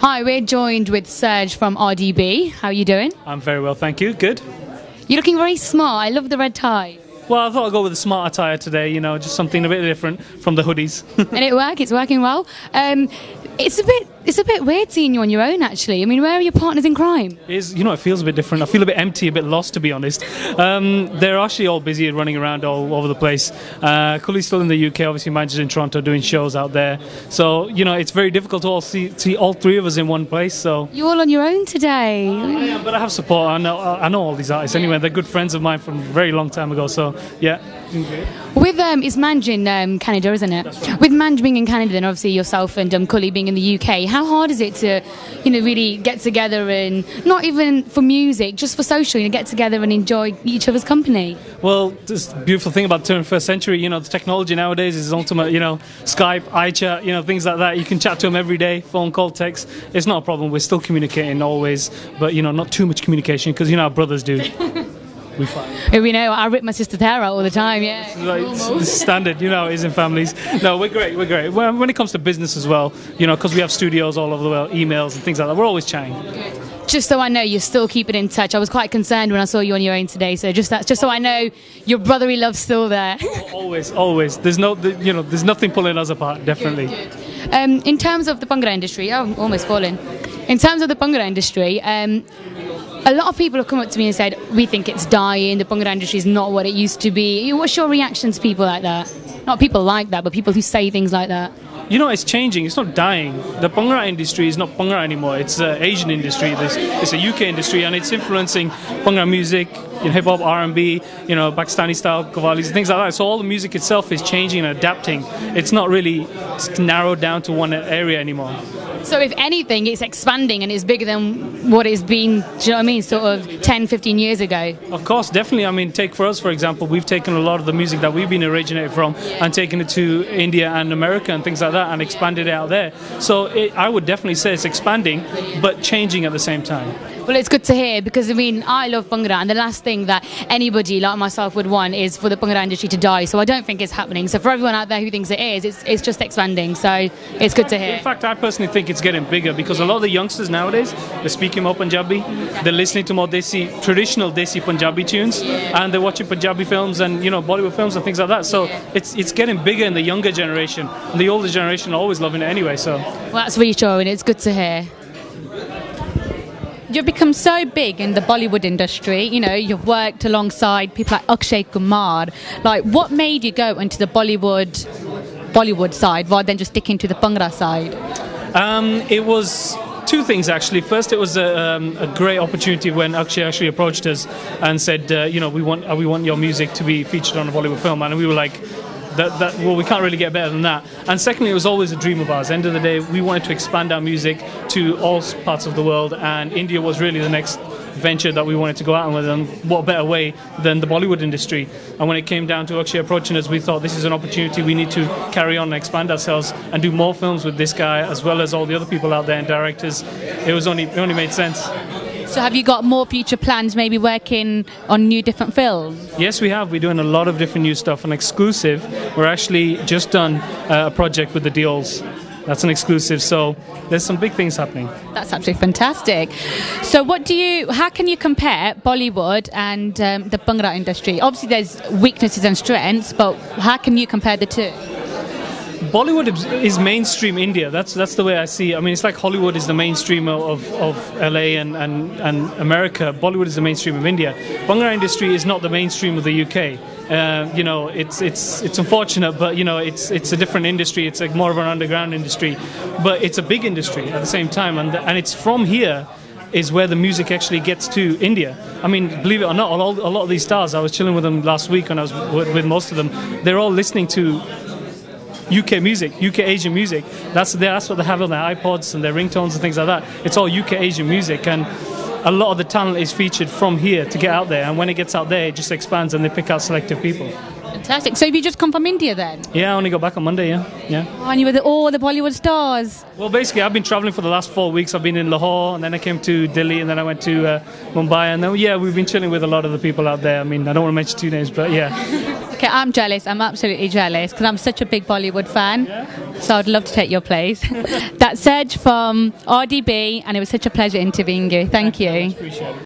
Hi, we're joined with Surj from RDB. How are you doing? I'm very well, thank you. Good. You're looking very smart. I love the red tie. Well, I thought I'd go with a smart attire today, you know, just something a bit different from the hoodies. And it's working well. It's a bit weird seeing you on your own, actually. I mean, where are your partners in crime? It feels a bit different. I feel a bit empty, a bit lost, to be honest. They're actually all busy running around all over the place. Kully's still in the UK, obviously Manchester's in Toronto doing shows out there. So, you know, it's very difficult to see all three of us in one place. So you're all on your own today. Yeah, but I have support. I know all these artists anyway. They're good friends of mine from a very long time ago. So, yeah. With it's Manj in Canada, isn't it? Right. With Manj being in Canada, and obviously yourself and Kully being in the UK, how hard is it to, you know, really get together and not even for music, just for social, you know, get together and enjoy each other's company? Well, this beautiful thing about the 21st century, you know, the technology nowadays is ultimate. You know, Skype, iChat, you know, things like that. You can chat to them every day, phone call, text. It's not a problem. We're still communicating always, but you know, not too much communication because you know our brothers do. We fight. We know, I rip my sister's hair out all the time, yeah. It's standard, you know, it is in families. No, we're great. Well, when it comes to business as well, you know, because we have studios all over the world, emails and things like that, we're always chatting. Just so I know, you're still keeping in touch. I was quite concerned when I saw you on your own today, so just so I know your brotherly love's still there. Always. There's nothing pulling us apart, definitely. Good. In terms of the Bhangra industry, I'm almost falling. In terms of the Bhangra industry, a lot of people have come up to me and said, we think it's dying, the Bhangra industry is not what it used to be. What's your reaction to people like that? Not people like that, but people who say things like that. You know, it's changing. It's not dying. The Bhangra industry is not Bhangra anymore. It's an Asian industry. It's a UK industry, and it's influencing Bhangra music, you know, hip hop, R&B, you know, Pakistani style, qawwalis, things like that. So all the music itself is changing and adapting. It's not really narrowed down to one area anymore. So if anything, it's expanding and it's bigger than what it's been, do you know what I mean, sort of 10, 15 years ago. Of course, definitely. I mean, take for us, for example, we've taken a lot of the music that we've been originated from and taken it to India and America and things like that and expanded it out there. So I would definitely say it's expanding, but changing at the same time. Well, it's good to hear because, I mean, I love Bhangra and the last thing that anybody like myself would want is for the Bhangra industry to die. So I don't think it's happening. So for everyone out there who thinks it is, it's just expanding. So it's good to hear. In fact, I personally think it's getting bigger because a lot of the youngsters nowadays, they're speaking more Punjabi. They're listening to more traditional Desi Punjabi tunes and they're watching Punjabi films and, you know, Bollywood films and things like that. So it's getting bigger in the younger generation. And the older generation are always loving it anyway. So well, that's reassuring. It's good to hear. You've become so big in the Bollywood industry, you know, you've worked alongside people like Akshay, Kumar. Like, what made you go into the Bollywood side rather than just sticking to the Bhangra side? It was two things, actually. First, it was a great opportunity when Akshay actually approached us and said, you know, we want your music to be featured on a Bollywood film. And we were like, well, we can't really get better than that. And secondly, it was always a dream of ours. End of the day, we wanted to expand our music to all parts of the world, and India was really the next venture that we wanted to go out with, and what better way than the Bollywood industry. And when it came down to actually approaching us, we thought this is an opportunity we need to carry on and expand ourselves and do more films with this guy as well as all the other people out there and directors. It only made sense. So have you got more future plans, maybe working on new different films? Yes, we have. We're doing a lot of different new stuff. An exclusive, we're actually just done a project with the Deols. That's an exclusive, so there's some big things happening. That's absolutely fantastic. So how can you compare Bollywood and the Bhangra industry? Obviously there's weaknesses and strengths, but how can you compare the two? Bollywood is mainstream India. That's the way I see it. I mean, it's like Hollywood is the mainstream of LA and America. Bollywood is the mainstream of India. Bhangra industry is not the mainstream of the UK. You know, it's unfortunate, but you know, it's a different industry. It's like more of an underground industry, but it's a big industry at the same time, and it's from here is where the music actually gets to India. I mean, believe it or not, a lot of these stars, I was chilling with them last week when I was with most of them, they're all listening to UK music, UK Asian music. That's what they have on their iPods and their ringtones and things like that. It's all UK Asian music, and a lot of the talent is featured from here to get out there, and when it gets out there, it just expands and they pick out selective people. Fantastic. So have you just come from India then? Yeah, I only got back on Monday, yeah. Oh, and you were with all the Bollywood stars? Well, basically, I've been travelling for the last 4 weeks. I've been in Lahore, and then I came to Delhi, and then I went to Mumbai, and then, yeah, we've been chilling with a lot of the people out there. I mean, I don't want to mention two names, but yeah. Okay, Okay, I'm jealous. I'm absolutely jealous because I'm such a big Bollywood fan. So I'd love to take your place. That's Surj from RDB, and it was such a pleasure interviewing you. Thank you. Appreciate it.